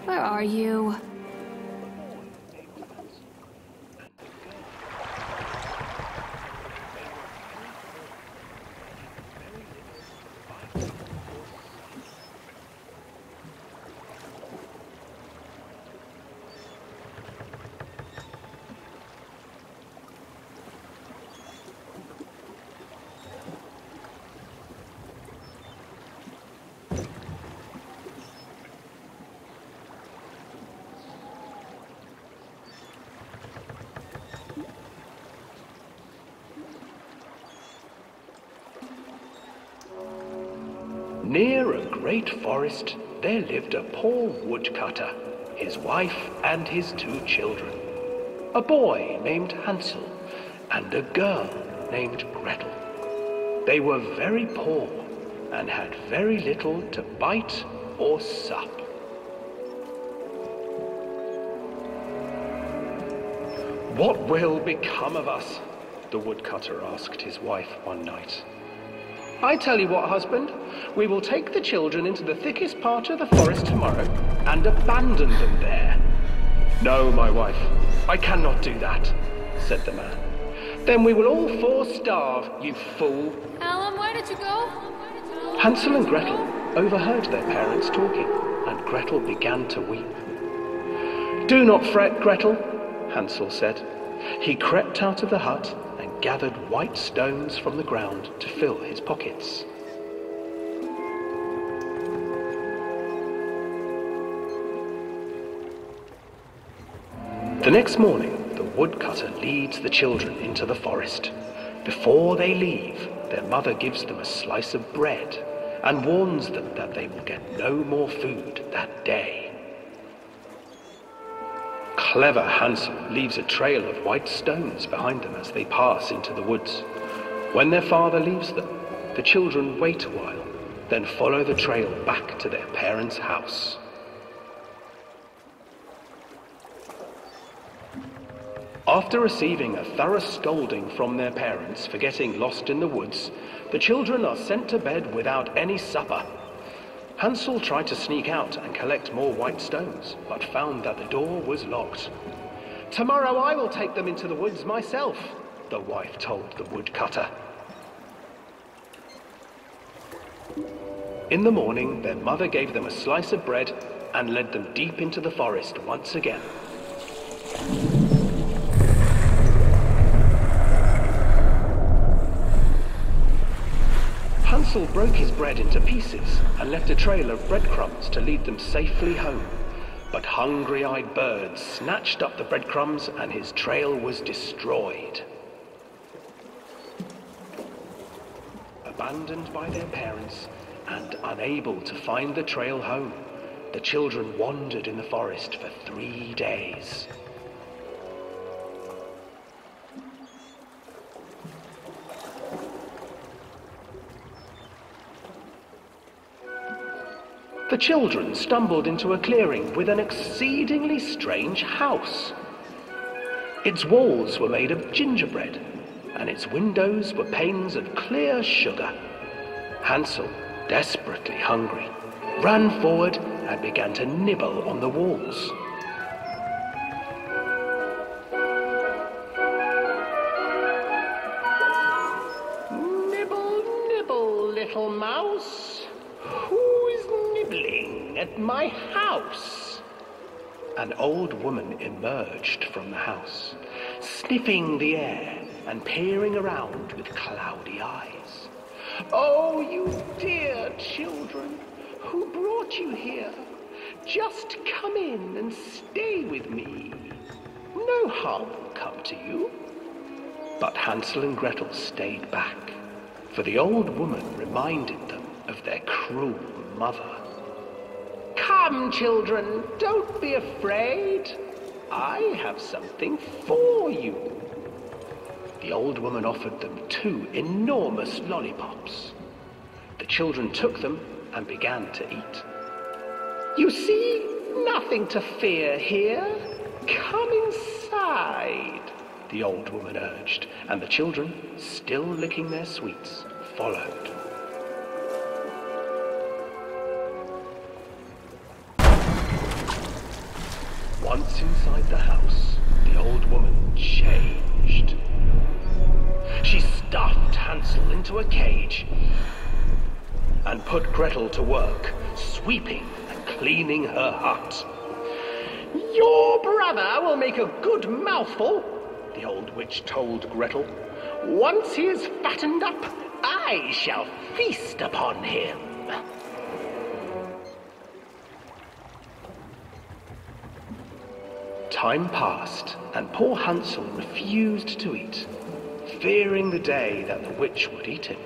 Where are you? Near a great forest, there lived a poor woodcutter, his wife and his 2 children, a boy named Hansel and a girl named Gretel. They were very poor and had very little to bite or sup. "What will become of us?" the woodcutter asked his wife one night. "I tell you what, husband, we will take the children into the thickest part of the forest tomorrow and abandon them there." "No, my wife, I cannot do that," said the man. "Then we will all 4 starve, you fool." Alan, where did you go? Hansel and Gretel overheard their parents talking, and Gretel began to weep. "Do not fret, Gretel," Hansel said. He crept out of the hut and gathered white stones from the ground to fill his pockets. The next morning, the woodcutter leads the children into the forest. Before they leave, their mother gives them a slice of bread and warns them that they will get no more food that day. Clever Hansel leaves a trail of white stones behind them as they pass into the woods. When their father leaves them, the children wait a while, then follow the trail back to their parents' house. After receiving a thorough scolding from their parents for getting lost in the woods, the children are sent to bed without any supper. Hansel tried to sneak out and collect more white stones, but found that the door was locked. "Tomorrow I will take them into the woods myself," the wife told the woodcutter. In the morning, their mother gave them a slice of bread and led them deep into the forest once again. Hansel broke his bread into pieces and left a trail of breadcrumbs to lead them safely home. But hungry-eyed birds snatched up the breadcrumbs and his trail was destroyed. Abandoned by their parents and unable to find the trail home, the children wandered in the forest for 3 days. The children stumbled into a clearing with an exceedingly strange house. Its walls were made of gingerbread, and its windows were panes of clear sugar. Hansel, desperately hungry, ran forward and began to nibble on the walls. "Nibble, nibble, little mouse. Who's nibbling at my house?" An old woman emerged from the house, sniffing the air and peering around with cloudy eyes. "Oh, you dear children, who brought you here? Just come in and stay with me. No harm will come to you." But Hansel and Gretel stayed back, for the old woman reminded them of their cruel mother. "Come, children, don't be afraid. I have something for you." The old woman offered them 2 enormous lollipops. The children took them and began to eat. "You see, nothing to fear here. Come inside," the old woman urged, and the children, still licking their sweets, followed. Once inside the house, the old woman changed. She stuffed Hansel into a cage and put Gretel to work, sweeping and cleaning her hut. "Your brother will make a good mouthful," the old witch told Gretel. "Once he is fattened up, I shall feast upon him." Time passed, and poor Hansel refused to eat, fearing the day that the witch would eat him.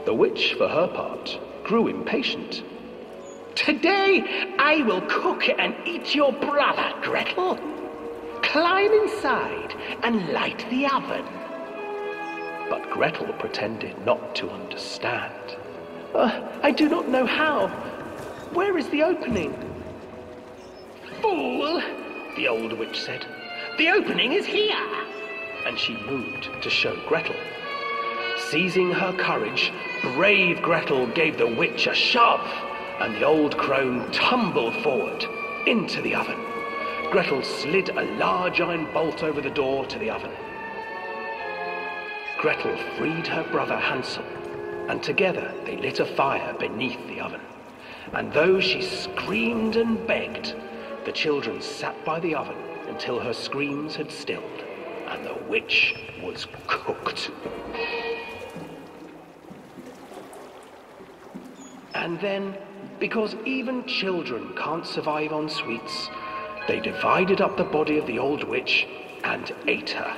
The witch, for her part, grew impatient. "Today I will cook and eat your brother, Gretel. Climb inside and light the oven." But Gretel pretended not to understand. I do not know how. Where is the opening?" "Fool," the old witch said. "The opening is here." And she moved to show Gretel. Seizing her courage, brave Gretel gave the witch a shove, and the old crone tumbled forward into the oven. Gretel slid a large iron bolt over the door to the oven. Gretel freed her brother Hansel, and together they lit a fire beneath the oven. And though she screamed and begged, the children sat by the oven until her screams had stilled, and the witch was cooked. And then, because even children can't survive on sweets, they divided up the body of the old witch and ate her.